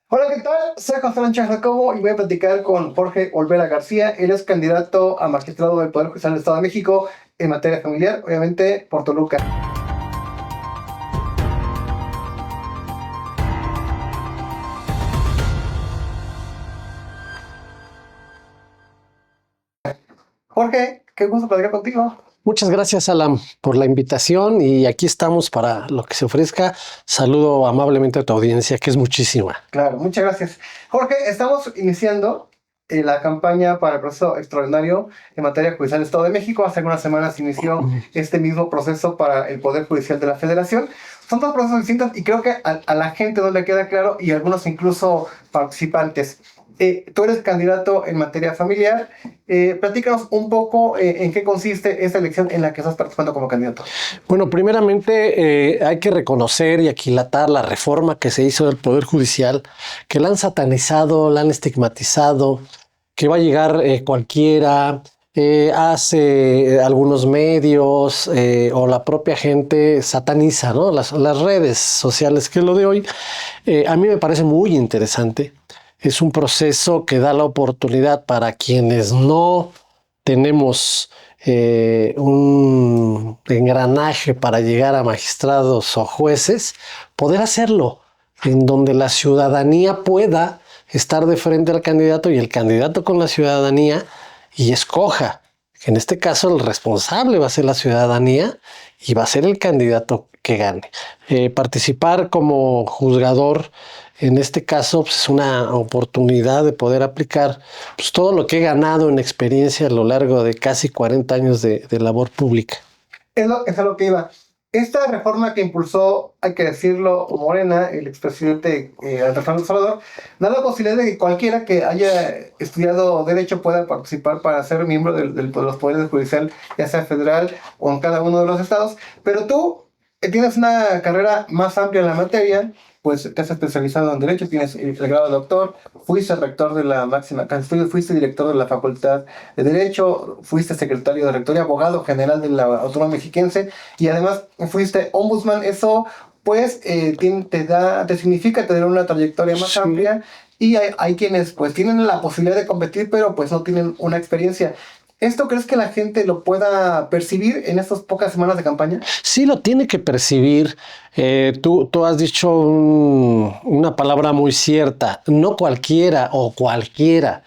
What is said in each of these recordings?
Hola, ¿qué tal? Soy José Lancha Jacobo y voy a platicar con Jorge Olvera García. Él es candidato a magistrado del Poder Judicial del Estado de México en materia familiar, obviamente por Toluca. Jorge, qué gusto platicar contigo. Muchas gracias, Alan, por la invitación y aquí estamos para lo que se ofrezca. Saludo amablemente a tu audiencia, que es muchísima. Claro, muchas gracias. Jorge, estamos iniciando la campaña para el proceso extraordinario en materia judicial del Estado de México. Hace algunas semanas inició este mismo proceso para el Poder Judicial de la Federación. Son dos procesos distintos y creo que a la gente no le queda claro y algunos incluso participantes. Tú eres candidato en materia familiar. Platícanos un poco en qué consiste esta elección en la que estás participando como candidato. Bueno, primeramente hay que reconocer y aquilatar la reforma que se hizo del Poder Judicial, que la han satanizado, la han estigmatizado, que va a llegar cualquiera. Hace algunos medios o la propia gente sataniza, ¿no? Las redes sociales, que es lo de hoy. A mí me parece muy interesante. Es un proceso que da la oportunidad para quienes no tenemos un engranaje para llegar a magistrados o jueces, poder hacerlo, en donde la ciudadanía pueda estar de frente al candidato y el candidato con la ciudadanía y escoja. En este caso, el responsable va a ser la ciudadanía y va a ser el candidato que gane. Participar como juzgador en este caso pues, es una oportunidad de poder aplicar pues, todo lo que he ganado en experiencia a lo largo de casi 40 años de labor pública. Es a lo que iba. Esta reforma que impulsó, hay que decirlo, Morena, el expresidente Andrés Manuel Salvador, da la posibilidad de que cualquiera que haya estudiado Derecho pueda participar para ser miembro de los poderes judicial, ya sea federal o en cada uno de los estados. Pero tú tienes una carrera más amplia en la materia, pues te has especializado en Derecho, tienes el grado de doctor, fuiste rector de la máxima casa de estudios, fuiste director de la Facultad de Derecho, fuiste secretario de Rectoría, abogado general de la Autónoma Mexiquense y además fuiste ombudsman. Eso pues te significa tener una trayectoria más amplia y hay quienes pues tienen la posibilidad de competir pero pues no tienen una experiencia. ¿Esto crees que la gente lo pueda percibir en estas pocas semanas de campaña? Sí, lo tiene que percibir. Tú has dicho una palabra muy cierta, no cualquiera o cualquiera.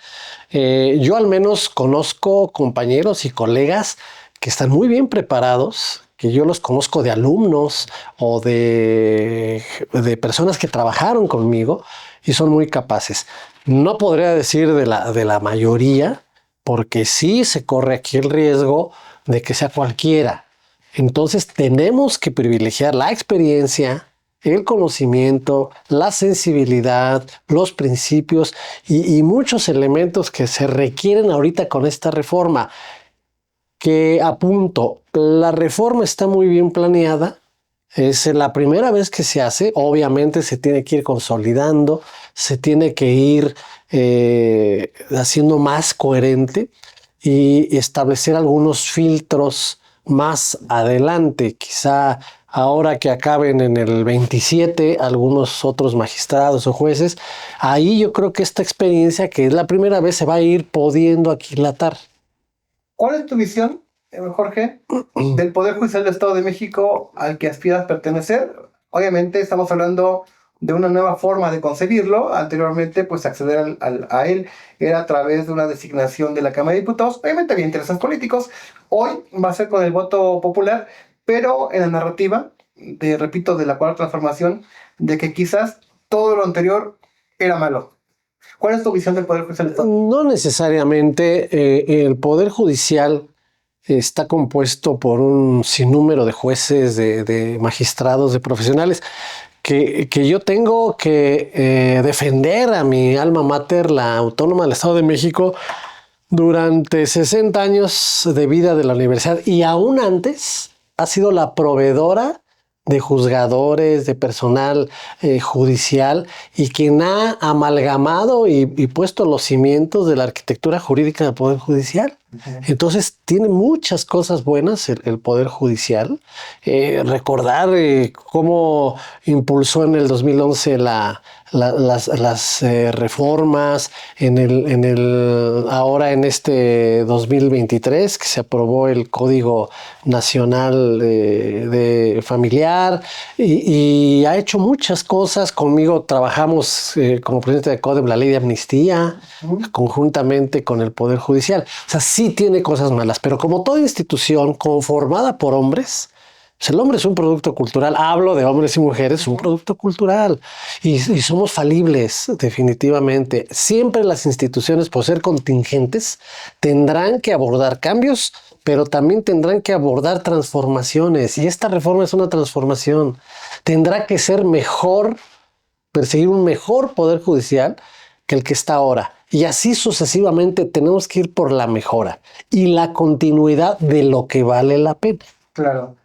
Yo al menos conozco compañeros y colegas que están muy bien preparados, que yo los conozco de alumnos o de personas que trabajaron conmigo y son muy capaces. No podría decir de la mayoría, porque sí se corre aquí el riesgo de que sea cualquiera. Entonces tenemos que privilegiar la experiencia, el conocimiento, la sensibilidad, los principios y muchos elementos que se requieren ahorita con esta reforma. Que apunto, la reforma está muy bien planeada. Es la primera vez que se hace, obviamente se tiene que ir consolidando, se tiene que ir haciendo más coherente y establecer algunos filtros más adelante, quizá ahora que acaben en el 27 algunos otros magistrados o jueces, ahí yo creo que esta experiencia que es la primera vez se va a ir pudiendo aquilatar. ¿Cuál es tu visión, Jorge, del Poder Judicial del Estado de México al que aspiras pertenecer? Obviamente estamos hablando de una nueva forma de concebirlo. Anteriormente, pues acceder a él era a través de una designación de la Cámara de Diputados. Obviamente había intereses políticos. Hoy va a ser con el voto popular, pero en la narrativa, repito, de la cuarta transformación, de que quizás todo lo anterior era malo. ¿Cuál es tu visión del Poder Judicial del Estado? No necesariamente. El Poder Judicial está compuesto por un sinnúmero de jueces, de magistrados, de profesionales, que yo tengo que defender a mi alma mater, la Autónoma del Estado de México, durante 60 años de vida de la universidad y aún antes ha sido la proveedora de juzgadores, de personal judicial y quien ha amalgamado y puesto los cimientos de la arquitectura jurídica del Poder Judicial. Entonces tiene muchas cosas buenas el Poder Judicial. Recordar cómo impulsó en el 2011 las reformas, ahora en este 2023 que se aprobó el Código Nacional de Familiar y ha hecho muchas cosas. Conmigo trabajamos como presidente de CODEM la ley de amnistía conjuntamente con el Poder Judicial. O sea, sí tiene cosas malas, pero como toda institución conformada por hombres, pues el hombre es un producto cultural. Hablo de hombres y mujeres, un producto cultural. Y somos falibles, definitivamente. Siempre las instituciones, por ser contingentes, tendrán que abordar cambios, pero también tendrán que abordar transformaciones. Y esta reforma es una transformación. Tendrá que ser mejor, perseguir un mejor poder judicial que el que está ahora. Y así sucesivamente tenemos que ir por la mejora y la continuidad de lo que vale la pena. Claro.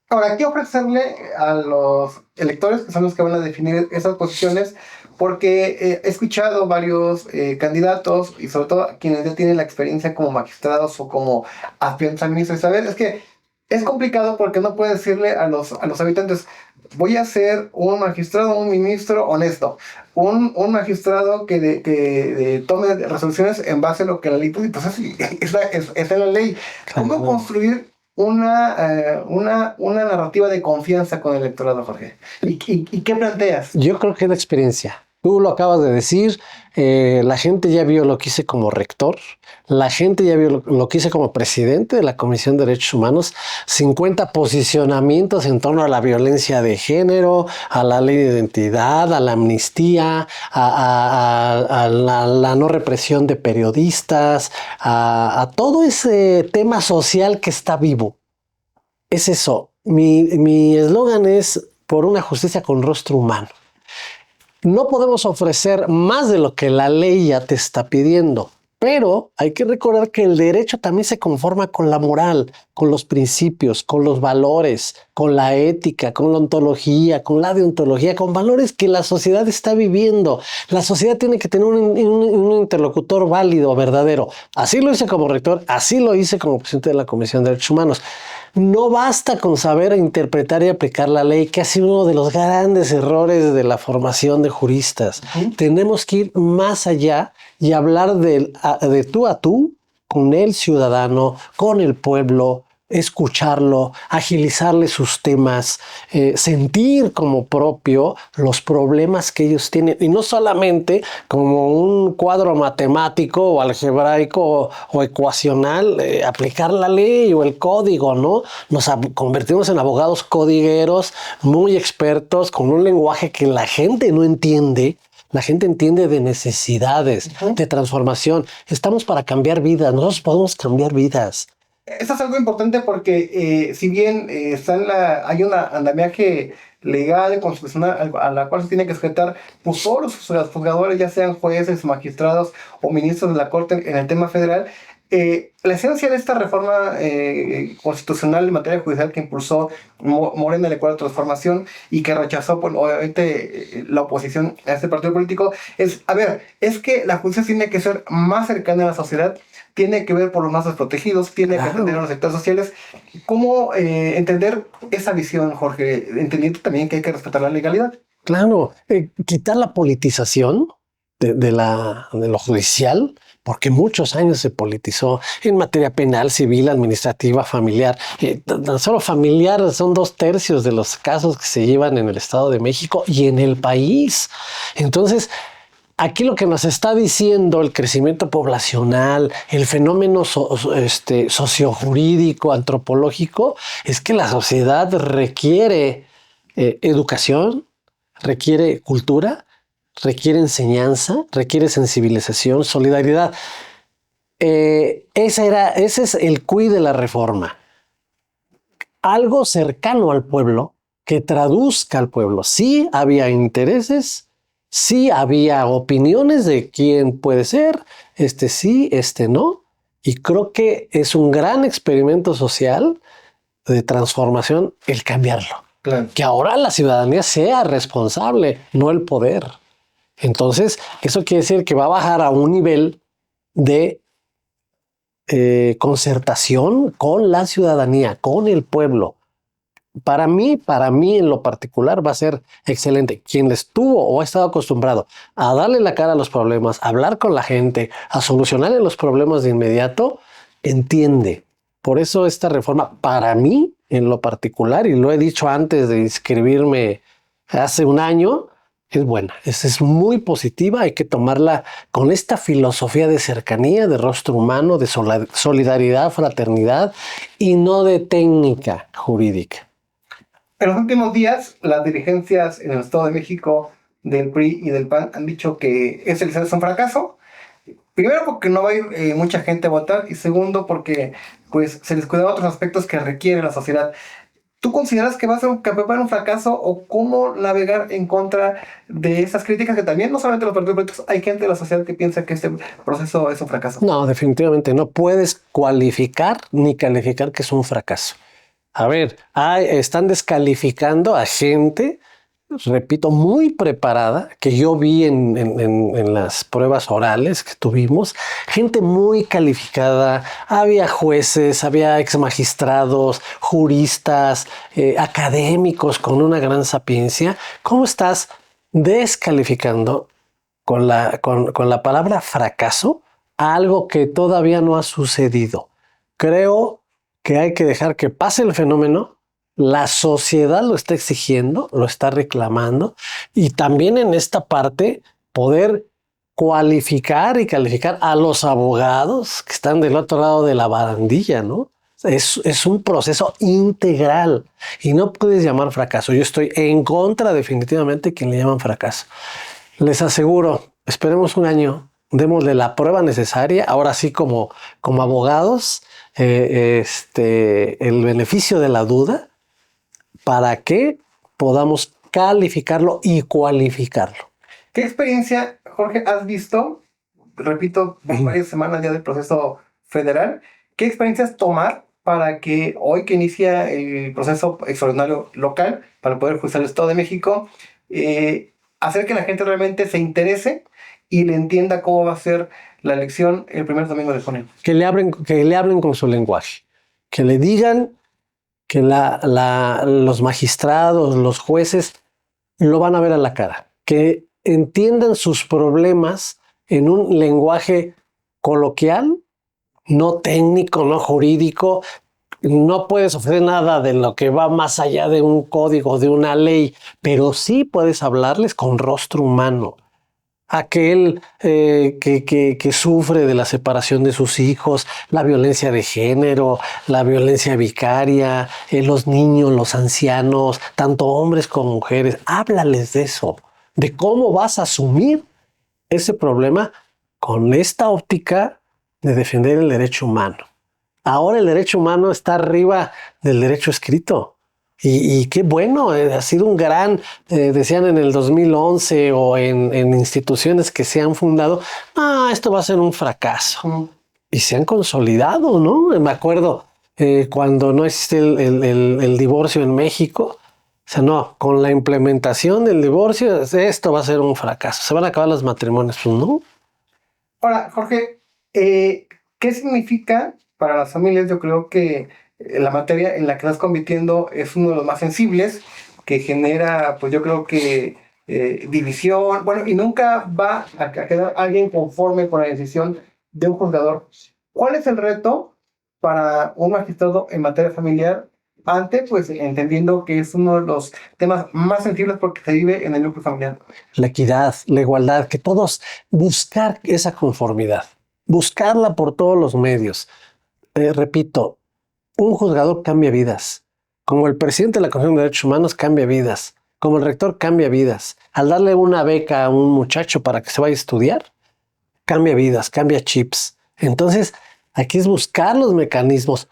Ahora, ¿qué ofrecerle a los electores, que son los que van a definir esas posiciones? Porque he escuchado varios candidatos, y sobre todo quienes ya tienen la experiencia como magistrados o como aspirantes a ministros, y saber, es que es complicado porque no puedes decirle a los habitantes, voy a ser un magistrado, un ministro honesto, un magistrado que tome resoluciones en base a lo que la ley pide. Pues así, esa es la ley. ¿Cómo construir una narrativa de confianza con el electorado, Jorge? ¿Y qué planteas? Yo creo que es la experiencia. Tú lo acabas de decir, la gente ya vio lo que hice como rector, la gente ya vio lo que hice como presidente de la Comisión de Derechos Humanos, 50 posicionamientos en torno a la violencia de género, a la ley de identidad, a la amnistía, a la no represión de periodistas, a todo ese tema social que está vivo. Es eso. Mi eslogan es por una justicia con rostro humano. No podemos ofrecer más de lo que la ley ya te está pidiendo, pero hay que recordar que el derecho también se conforma con la moral, con los principios, con los valores, con la ética, con la ontología, con la deontología, con valores que la sociedad está viviendo. La sociedad tiene que tener un interlocutor válido, verdadero. Así lo hice como rector, así lo hice como presidente de la Comisión de Derechos Humanos. No basta con saber interpretar y aplicar la ley, que ha sido uno de los grandes errores de la formación de juristas. Tenemos que ir más allá y hablar de tú a tú con el ciudadano, con el pueblo, escucharlo, agilizarle sus temas, sentir como propio los problemas que ellos tienen, y no solamente como un cuadro matemático o algebraico o ecuacional, aplicar la ley o el código, ¿no? Nos convertimos en abogados codigueros muy expertos con un lenguaje que la gente no entiende. La gente entiende de necesidades, de transformación. Estamos para cambiar vidas. Nosotros podemos cambiar vidas. Esto es algo importante porque si bien hay un andamiaje legal, constitucional, a la cual se tiene que sujetar pues, todos los juzgadores, ya sean jueces, magistrados o ministros de la Corte en el tema federal, la esencia de esta reforma constitucional en materia judicial que impulsó Morena en la Cuarta Transformación y que rechazó, pues, obviamente, la oposición a este partido político, es que la justicia tiene que ser más cercana a la sociedad, tiene que ver por los más desprotegidos, tiene que atender a los sectores sociales. ¿Cómo entender esa visión, Jorge? Entendiendo también que hay que respetar la legalidad. Claro, quitar la politización de lo judicial, porque muchos años se politizó en materia penal, civil, administrativa, familiar. Tan solo familiar son 2/3 de los casos que se llevan en el Estado de México y en el país. Entonces, aquí lo que nos está diciendo el crecimiento poblacional, el fenómeno sociojurídico, antropológico, es que la sociedad requiere educación, requiere cultura, requiere enseñanza, requiere sensibilización, solidaridad. Ese es el quid de la reforma. Algo cercano al pueblo, que traduzca al pueblo. Sí había intereses, sí había opiniones de quién puede ser, este sí, este no. Y creo que es un gran experimento social de transformación el cambiarlo. Claro. Que ahora la ciudadanía sea responsable, no el poder. Entonces, eso quiere decir que va a bajar a un nivel de concertación con la ciudadanía, con el pueblo. Para mí en lo particular va a ser excelente. Quien estuvo o ha estado acostumbrado a darle la cara a los problemas, a hablar con la gente, a solucionarle los problemas de inmediato, entiende. Por eso esta reforma, para mí en lo particular, y lo he dicho antes de inscribirme hace un año, es buena, es muy positiva, hay que tomarla con esta filosofía de cercanía, de rostro humano, de solidaridad, fraternidad y no de técnica jurídica. En los últimos días, las dirigencias en el Estado de México del PRI y del PAN han dicho que ese licencia es un fracaso. Primero porque no va a ir mucha gente a votar y segundo porque pues se descuidan otros aspectos que requiere la sociedad. ¿Tú consideras que va a ser un fracaso o cómo navegar en contra de esas críticas que también no solamente los partidos políticos, hay gente de la sociedad que piensa que este proceso es un fracaso? No, definitivamente no puedes cualificar ni calificar que es un fracaso. A ver, están descalificando a gente, repito, muy preparada, que yo vi en las pruebas orales que tuvimos, gente muy calificada, había jueces, había exmagistrados, juristas, académicos con una gran sapiencia. ¿Cómo estás descalificando con la palabra fracaso a algo que todavía no ha sucedido? Creo que hay que dejar que pase el fenómeno. La sociedad lo está exigiendo, lo está reclamando, y también en esta parte poder cualificar y calificar a los abogados que están del otro lado de la barandilla, ¿no? Es un proceso integral y no puedes llamar fracaso. Yo estoy en contra definitivamente de quien le llaman fracaso. Les aseguro, esperemos un año, démosle la prueba necesaria, ahora sí como abogados, el beneficio de la duda, para que podamos calificarlo y cualificarlo. ¿Qué experiencia, Jorge, has visto? Repito, varias semanas ya del proceso federal. ¿Qué experiencias tomar para que hoy que inicia el proceso extraordinario local para el Poder Judicial del Estado de México, hacer que la gente realmente se interese y le entienda cómo va a ser la elección el primer domingo de junio? Que le hablen con su lenguaje, que le digan que los magistrados, los jueces lo van a ver a la cara, que entiendan sus problemas en un lenguaje coloquial, no técnico, no jurídico. No puedes ofrecer nada de lo que va más allá de un código, de una ley, pero sí puedes hablarles con rostro humano. Aquel que sufre de la separación de sus hijos, la violencia de género, la violencia vicaria, los niños, los ancianos, tanto hombres como mujeres, háblales de eso, de cómo vas a asumir ese problema con esta óptica de defender el derecho humano. Ahora el derecho humano está arriba del derecho escrito. Y qué bueno, ha sido un gran, decían en el 2011 o en instituciones que se han fundado, esto va a ser un fracaso. Y se han consolidado, ¿no? Me acuerdo cuando no existe el divorcio en México, o sea, no, con la implementación del divorcio, esto va a ser un fracaso, se van a acabar los matrimonios, pues no. Ahora, Jorge, ¿qué significa para las familias? Yo creo que la materia en la que estás compitiendo es uno de los más sensibles, que genera, pues yo creo que división, bueno, y nunca va a quedar alguien conforme con la decisión de un juzgador. ¿Cuál es el reto para un magistrado en materia familiar? Pues entendiendo que es uno de los temas más sensibles porque se vive en el núcleo familiar. La equidad, la igualdad, que todos buscar esa conformidad, buscarla por todos los medios. Repito, un juzgador cambia vidas, como el presidente de la Comisión de Derechos Humanos cambia vidas, como el rector cambia vidas. Al darle una beca a un muchacho para que se vaya a estudiar, cambia vidas, cambia chips. Entonces, aquí es buscar los mecanismos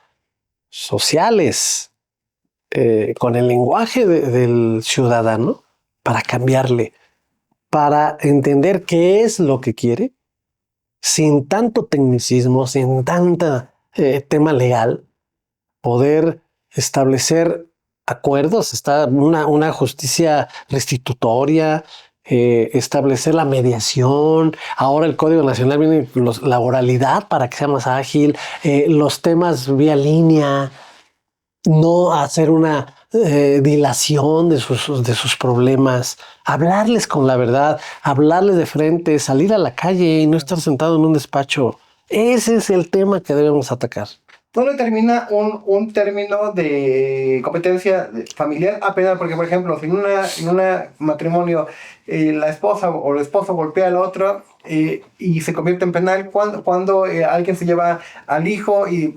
sociales con el lenguaje del ciudadano para cambiarle, para entender qué es lo que quiere, sin tanto tecnicismo, sin tanta tema legal, poder establecer acuerdos, está una justicia restitutoria, establecer la mediación. Ahora el Código Nacional viene la oralidad para que sea más ágil, los temas vía línea, no hacer una dilación de sus problemas, hablarles con la verdad, hablarles de frente, salir a la calle y no estar sentado en un despacho. Ese es el tema que debemos atacar. ¿Dónde termina un término de competencia familiar a penal? Porque, por ejemplo, si en un matrimonio la esposa o el esposo golpea al otro y se convierte en penal, cuando alguien se lleva al hijo y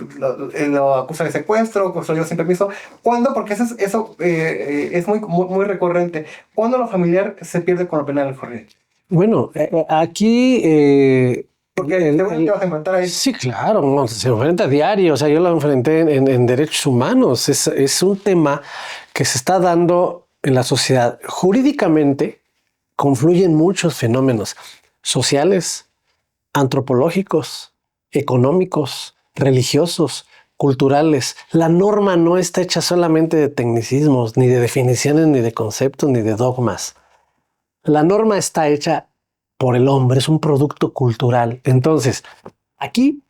lo acusa de secuestro, custodiado sin permiso, ¿cuándo? Porque eso es muy recurrente. ¿Cuándo lo familiar se pierde con lo penal, Jorge? Bueno, aquí... Porque te vas a enfrentar ahí. Sí, claro, no, se enfrenta a diario. O sea, yo lo enfrenté en derechos humanos. Es un tema que se está dando en la sociedad. Jurídicamente confluyen muchos fenómenos sociales, antropológicos, económicos, religiosos, culturales. La norma no está hecha solamente de tecnicismos, ni de definiciones, ni de conceptos, ni de dogmas. La norma está hecha por el hombre, es un producto cultural. Entonces, aquí,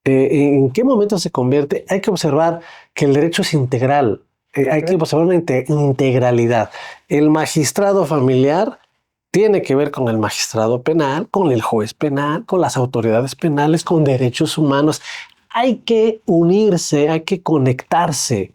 ¿en qué momento se convierte? Hay que observar que el derecho es integral. Hay que observar una integralidad. El magistrado familiar tiene que ver con el magistrado penal, con el juez penal, con las autoridades penales, con derechos humanos. Hay que unirse, hay que conectarse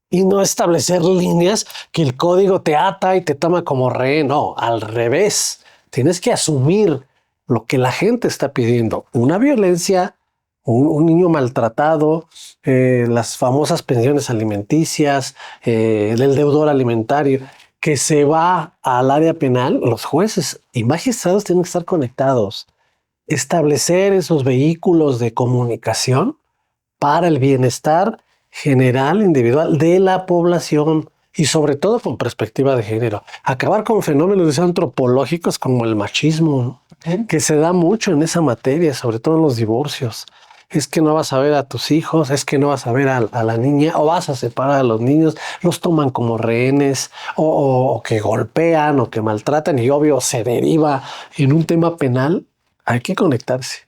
y no establecer líneas que el código te ata y te toma como rehén. No, al revés. Tienes que asumir lo que la gente está pidiendo. Una violencia, un niño maltratado, las famosas pensiones alimenticias, el deudor alimentario, que se va al área penal. Los jueces y magistrados tienen que estar conectados. Establecer esos vehículos de comunicación para el bienestar general, individual de la población y sobre todo con perspectiva de género. Acabar con fenómenos antropológicos como el machismo, ¿no? Que se da mucho en esa materia, sobre todo en los divorcios. Es que no vas a ver a tus hijos, es que no vas a ver a la niña, o vas a separar a los niños, los toman como rehenes, o que golpean, o que maltratan, y obvio se deriva en un tema penal. Hay que conectarse.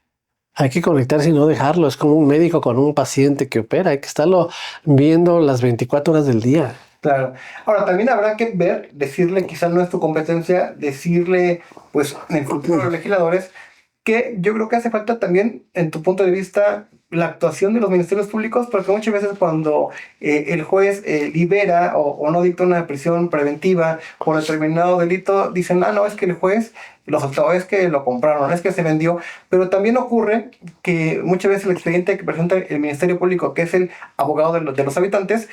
Hay que conectarse y no dejarlo. Es como un médico con un paciente que opera. Hay que estarlo viendo las 24 horas del día. Claro. Ahora, también habrá que ver, decirle, quizás no es tu competencia, decirle, pues, en el futuro a los legisladores, que yo creo que hace falta también, en tu punto de vista, la actuación de los ministerios públicos, porque muchas veces cuando el juez libera o no dicta una prisión preventiva por determinado delito, dicen, no, es que el juez lo soltó, es que lo compraron, es que se vendió, pero también ocurre que muchas veces el expediente que presenta el Ministerio Público, que es el abogado de los habitantes,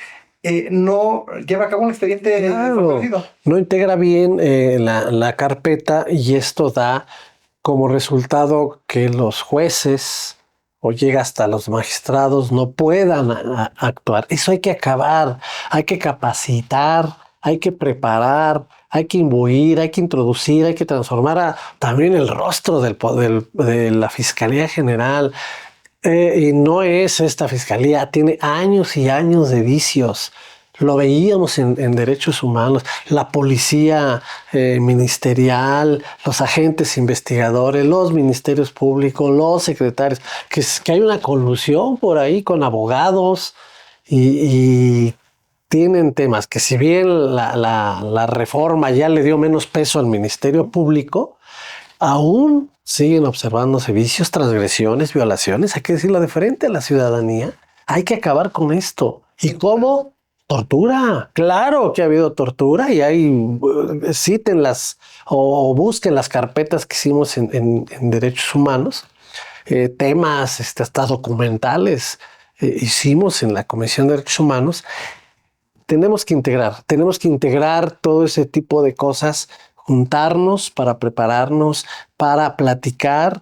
no lleva a cabo un expediente claro, no integra bien la carpeta y esto da como resultado que los jueces o llega hasta los magistrados no puedan actuar. Eso hay que acabar, hay que capacitar, hay que preparar, hay que imbuir, hay que introducir, hay que transformar también el rostro de la Fiscalía General. Y no es esta fiscalía, tiene años y años de vicios. Lo veíamos en derechos humanos, la policía ministerial, los agentes investigadores, los ministerios públicos, los secretarios, que hay una colusión por ahí con abogados y tienen temas que si bien la reforma ya le dio menos peso al Ministerio Público, aún siguen observándose vicios, transgresiones, violaciones. Hay que decirlo de frente a la ciudadanía. Hay que acabar con esto. ¿Y cómo? Tortura. Claro que ha habido tortura y hay, cítenlas o busquen las carpetas que hicimos en derechos humanos. Temas hasta documentales hicimos en la Comisión de Derechos Humanos. Tenemos que integrar todo ese tipo de cosas, juntarnos para prepararnos, para platicar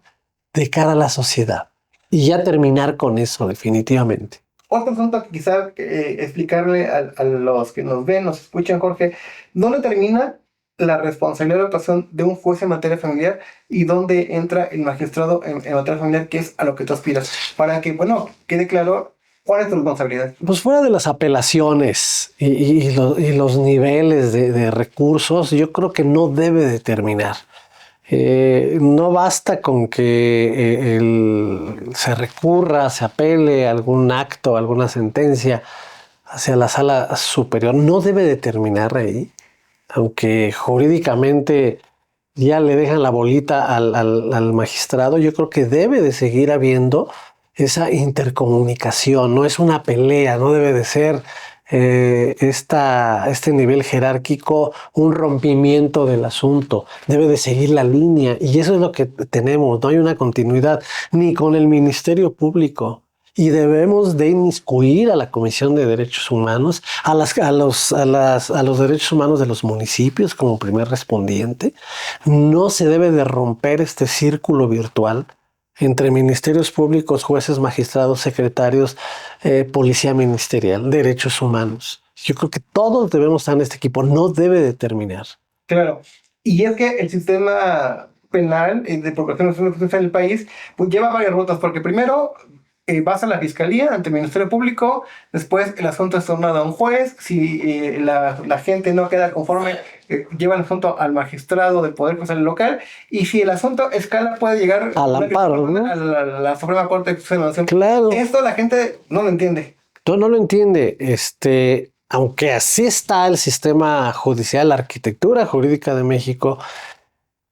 de cara a la sociedad y ya terminar con eso definitivamente. Otro asunto que quizá explicarle a los que nos ven, nos escuchan, Jorge, ¿dónde termina la responsabilidad de la actuación de un juez en materia familiar y dónde entra el magistrado en materia familiar, que es a lo que tú aspiras? Para que, bueno, quede claro ¿Cuál es tu responsabilidad? Pues fuera de las apelaciones y los niveles de recursos, yo creo que no debe de terminar. No basta con que se recurra, se apele a algún acto, alguna sentencia hacia la sala superior. No debe de terminar ahí, aunque jurídicamente ya le dejan la bolita al magistrado. Yo creo que debe de seguir habiendo esa intercomunicación. No es una pelea, no debe de ser este nivel jerárquico un rompimiento del asunto. Debe de seguir la línea y eso es lo que tenemos. No hay una continuidad ni con el Ministerio Público. Y debemos de inmiscuir a la Comisión de Derechos Humanos, a los derechos humanos de los municipios como primer respondiente. No se debe de romper este círculo virtual entre ministerios públicos, jueces, magistrados, secretarios, policía ministerial, derechos humanos. Yo creo que todos debemos estar en este equipo, no debe de terminar. Claro. Y es que el sistema penal de procuración nacional de justicia en el país pues, lleva varias rutas, porque primero vas a la fiscalía ante el Ministerio Público, después el asunto es tornado a un juez, si la gente no queda conforme, lleva el asunto al magistrado del Poder Judicial local, y si el asunto escala puede llegar al amparo, ¿no? a la Suprema Corte de Justicia de la Nación. Claro. Esto la gente no lo entiende. No lo entiende. Aunque así está el sistema judicial, la arquitectura jurídica de México,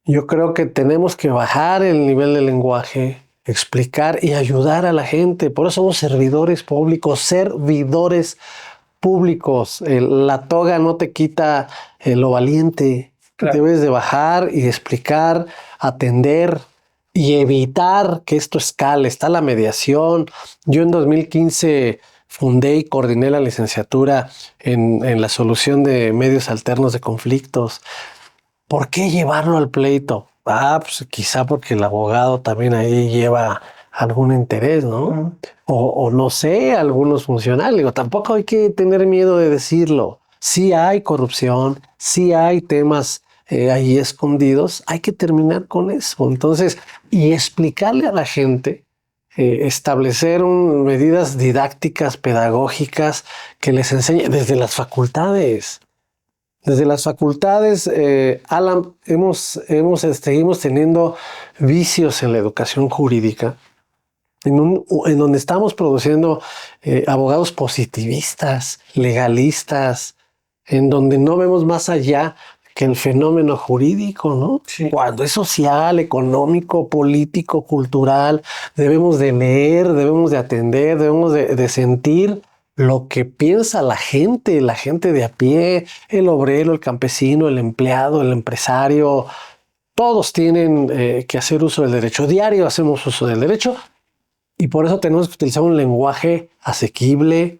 yo creo que tenemos que bajar el nivel del lenguaje, explicar y ayudar a la gente. Por eso somos servidores públicos. La toga no te quita lo valiente. Claro. Debes de bajar y explicar, atender y evitar que esto escale. Está la mediación. Yo en 2015 fundé y coordiné la licenciatura en la solución de medios alternos de conflictos. ¿Por qué llevarlo al pleito? Pues quizá porque el abogado también ahí lleva algún interés, ¿no? O no sé, algunos funcionarios. Digo, tampoco hay que tener miedo de decirlo. Sí hay corrupción, sí hay temas ahí escondidos. Hay que terminar con eso. Entonces, y explicarle a la gente, establecer medidas didácticas, pedagógicas que les enseñen desde las facultades. Desde las facultades, Alan, seguimos teniendo vicios en la educación jurídica, en donde estamos produciendo abogados positivistas, legalistas, en donde no vemos más allá que el fenómeno jurídico, ¿no? Sí. Cuando es social, económico, político, cultural, debemos de leer, debemos de atender, debemos de sentir lo que piensa la gente de a pie, el obrero, el campesino, el empleado, el empresario. Todos tienen que hacer uso del derecho. Diario hacemos uso del derecho y por eso tenemos que utilizar un lenguaje asequible,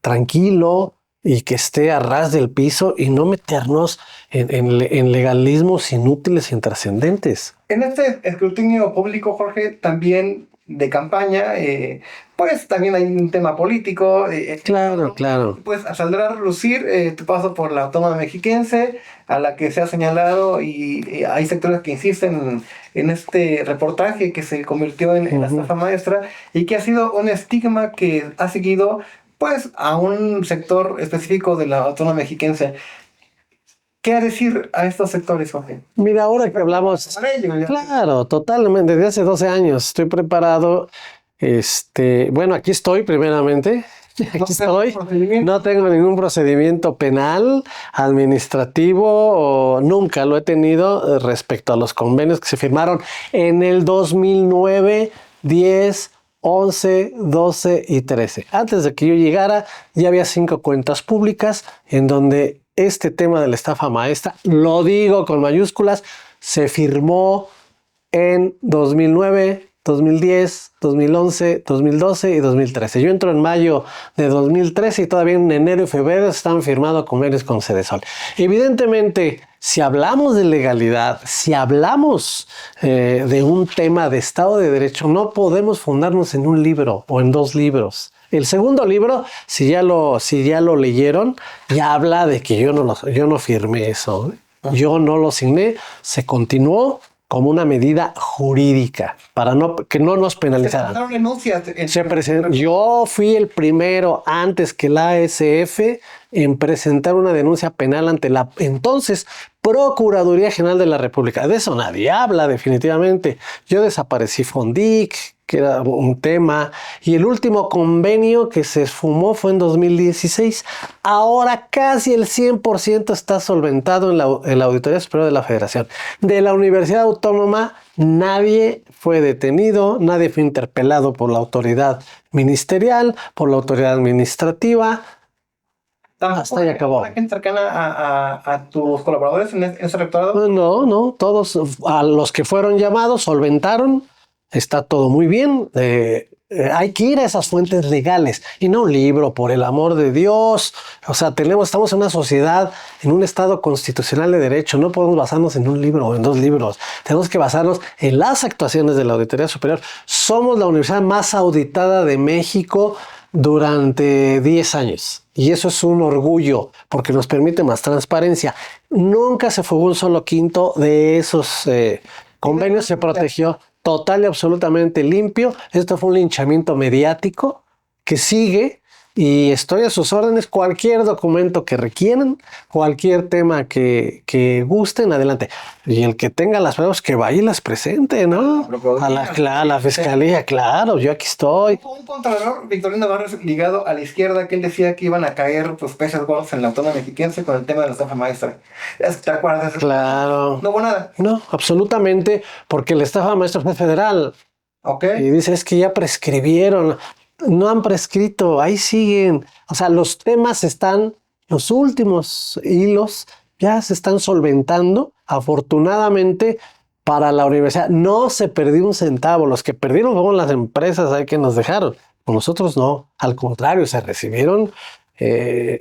tranquilo y que esté a ras del piso y no meternos en legalismos inútiles e intrascendentes. En este escrutinio público, Jorge, también de campaña, pues también hay un tema político. Claro. Pues saldrá a relucir tu paso por la Autónoma Mexiquense, a la que se ha señalado, y hay sectores que insisten en este reportaje que se convirtió en la estafa maestra y que ha sido un estigma que ha seguido pues a un sector específico de la Autónoma Mexiquense. ¿Qué decir a estos sectores, Jorge? Mira, ahora que hablamos... Claro, totalmente. Desde hace 12 años estoy preparado. Bueno, aquí estoy primeramente. Aquí estoy. No tengo ningún procedimiento penal, administrativo, nunca lo he tenido respecto a los convenios que se firmaron en el 2009, 10, 11, 12 y 13. Antes de que yo llegara, ya había 5 cuentas públicas en donde este tema de la estafa maestra, lo digo con mayúsculas, se firmó en 2009, 2010, 2011, 2012 y 2013. Yo entro en mayo de 2013 y todavía en enero y febrero están firmados convenios con Cedesol. Evidentemente, si hablamos de legalidad, si hablamos de un tema de Estado de Derecho, no podemos fundarnos en un libro o en 2 libros. El segundo libro, si ya lo leyeron, ya habla de que yo no firmé eso. Yo no lo signé, se continuó como una medida jurídica para que no nos penalizaran. Se presentaron denuncias. Yo fui el primero antes que la ASF en presentar una denuncia penal ante la entonces Procuraduría General de la República. De eso nadie habla definitivamente. Yo desaparecí Fondic, que era un tema, y el último convenio que se esfumó fue en 2016. Ahora casi el 100% está solventado en la Auditoría Superior de la Federación. De la Universidad Autónoma nadie fue detenido, nadie fue interpelado por la autoridad ministerial, por la autoridad administrativa. Hasta ahí acabó. ¿La gente cercana a tus colaboradores en ese rectorado? No, todos a los que fueron llamados solventaron, está todo muy bien. Hay que ir a esas fuentes legales y no un libro, por el amor de Dios. O sea, estamos en una sociedad, en un estado constitucional de derecho. No podemos basarnos en un libro o en 2 libros. Tenemos que basarnos en las actuaciones de la Auditoría Superior. Somos la universidad más auditada de México durante 10 años. Y eso es un orgullo porque nos permite más transparencia. Nunca se fugó un solo quinto de esos convenios, se protegió total y absolutamente limpio. Esto fue un linchamiento mediático que sigue y estoy a sus órdenes. Cualquier documento que requieran, cualquier tema que gusten, adelante. Y el que tenga las pruebas, que vaya y las presente, ¿no? A la fiscalía, claro, yo aquí estoy. Un contralor, Victorino Barrios, ligado a la izquierda, que él decía que iban a caer pues, peces gordos en la autónoma mexiquense con el tema de la estafa maestra. ¿Te acuerdas? Claro. No hubo nada. No, absolutamente, porque la estafa maestra fue federal. Ok. Y dice, es que ya prescribieron. No han prescrito, ahí siguen. O sea, los temas están, los últimos hilos ya se están solventando. Afortunadamente para la universidad no se perdió un centavo. Los que perdieron fueron las empresas ahí que nos dejaron. Nosotros no, al contrario, se recibieron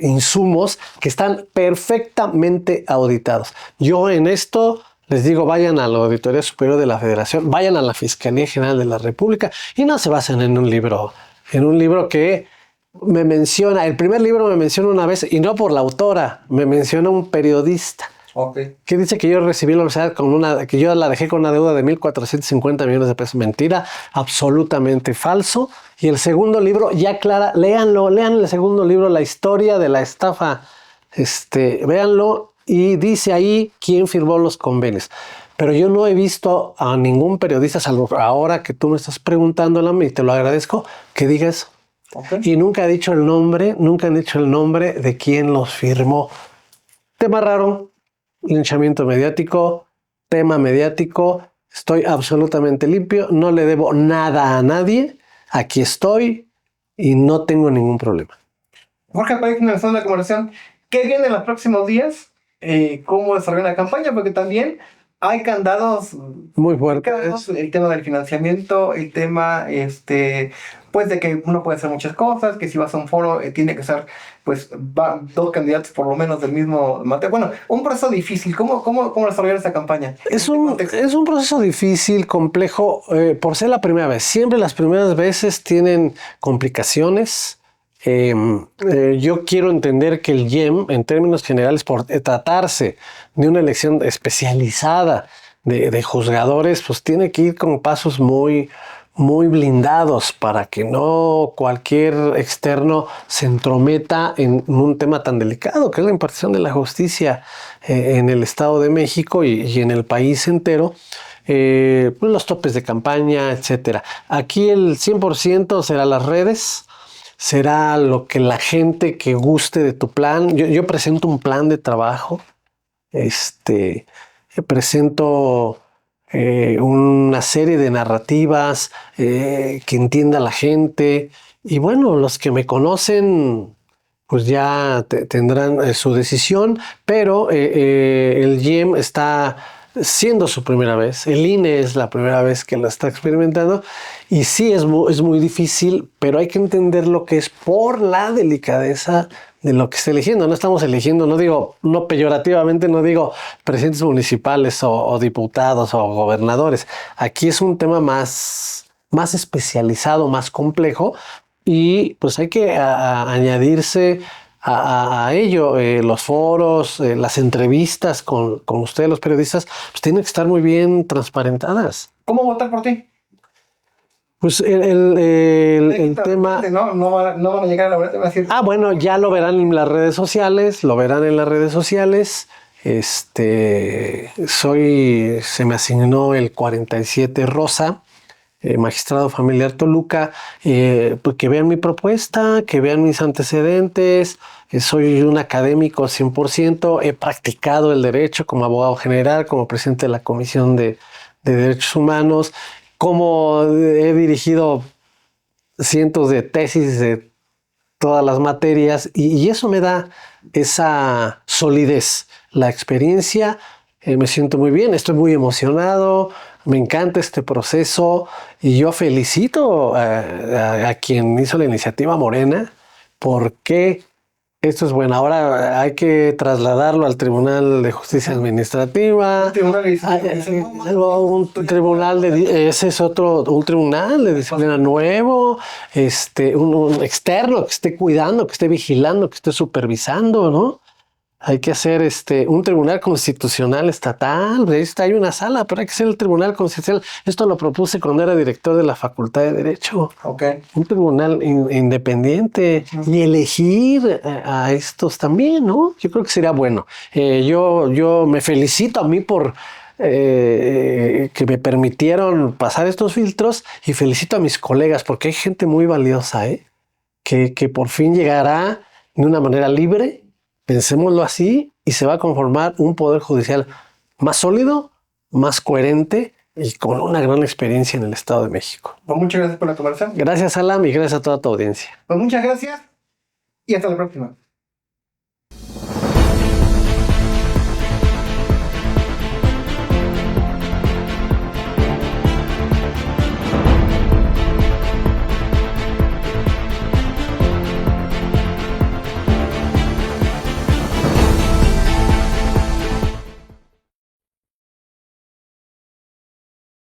insumos que están perfectamente auditados. Yo en esto les digo, vayan a la Auditoría Superior de la Federación, vayan a la Fiscalía General de la República y no se basen en un libro que me menciona, el primer libro me menciona una vez, y no por la autora, me menciona un periodista. Okay. Que dice que yo recibí la universidad que yo la dejé con una deuda de 1,450 millones de pesos. Mentira, absolutamente falso. Y el segundo libro, ya clara, lean el segundo libro, la historia de la estafa, véanlo, y dice ahí quién firmó los convenios. Pero yo no he visto a ningún periodista, salvo ahora que tú me estás preguntando, y te lo agradezco, que diga eso. Okay. Y nunca han dicho el nombre de quién los firmó. Tema raro, linchamiento mediático, tema mediático, estoy absolutamente limpio, no le debo nada a nadie, aquí estoy y no tengo ningún problema. Jorge, para ir finalizando la conversación, ¿qué viene en los próximos días? ¿Cómo desarrollar la campaña? Porque también hay candados muy fuertes. El tema del financiamiento, el tema pues de que uno puede hacer muchas cosas, que si vas a un foro tiene que ser pues 2 candidatos por lo menos del mismo material. Bueno, un proceso difícil. ¿Cómo desarrollar esta campaña? Es un proceso difícil, complejo, por ser la primera vez. Siempre las primeras veces tienen complicaciones. Yo quiero entender que el YEM, en términos generales, por tratarse de una elección especializada de juzgadores, pues tiene que ir con pasos muy blindados para que no cualquier externo se entrometa en un tema tan delicado que es la impartición de la justicia en el Estado de México y en el país entero. Pues los topes de campaña, etcétera. Aquí el 100% será las redes. Será lo que la gente que guste de tu plan. Yo presento un plan de trabajo. Presento una serie de narrativas que entienda la gente. Y bueno, los que me conocen, pues ya tendrán su decisión. Pero el YEM está siendo su primera vez, el INE es la primera vez que lo está experimentando y sí es muy difícil, pero hay que entender lo que es por la delicadeza de lo que está eligiendo. No estamos eligiendo, no peyorativamente, no digo presidentes municipales o diputados o gobernadores. Aquí es un tema más especializado, más complejo y pues hay que añadirse a ello. Los foros, las entrevistas con ustedes, los periodistas, pues tienen que estar muy bien transparentadas. ¿Cómo votar por ti? Pues el tema... No van a llegar a la boleta, van a decir... bueno, ya lo verán en las redes sociales, se me asignó el 47 Rosa, magistrado familiar Toluca, pues que vean mi propuesta, que vean mis antecedentes. Soy un académico 100%, he practicado el derecho como abogado general, como presidente de la Comisión de Derechos Humanos, como he dirigido cientos de tesis de todas las materias y eso me da esa solidez, la experiencia. Me siento muy bien, estoy muy emocionado, me encanta este proceso y yo felicito a quien hizo la iniciativa Morena, porque esto es bueno. Ahora hay que trasladarlo al Tribunal de Justicia Administrativa. Un tribunal un tribunal de disciplina nuevo, un externo que esté cuidando, que esté vigilando, que esté supervisando, ¿no? Hay que hacer un tribunal constitucional estatal. Hay una sala, pero hay que hacer el tribunal constitucional. Esto lo propuse cuando era director de la Facultad de Derecho. Okay. Un tribunal independiente y elegir a estos también, ¿no? Yo creo que sería bueno. Yo me felicito a mí por que me permitieron pasar estos filtros y felicito a mis colegas porque hay gente muy valiosa, que por fin llegará de una manera libre. Pensémoslo así y se va a conformar un poder judicial más sólido, más coherente y con una gran experiencia en el Estado de México. Pues muchas gracias por la conversación. Gracias, Alam, y gracias a toda tu audiencia. Pues muchas gracias y hasta la próxima.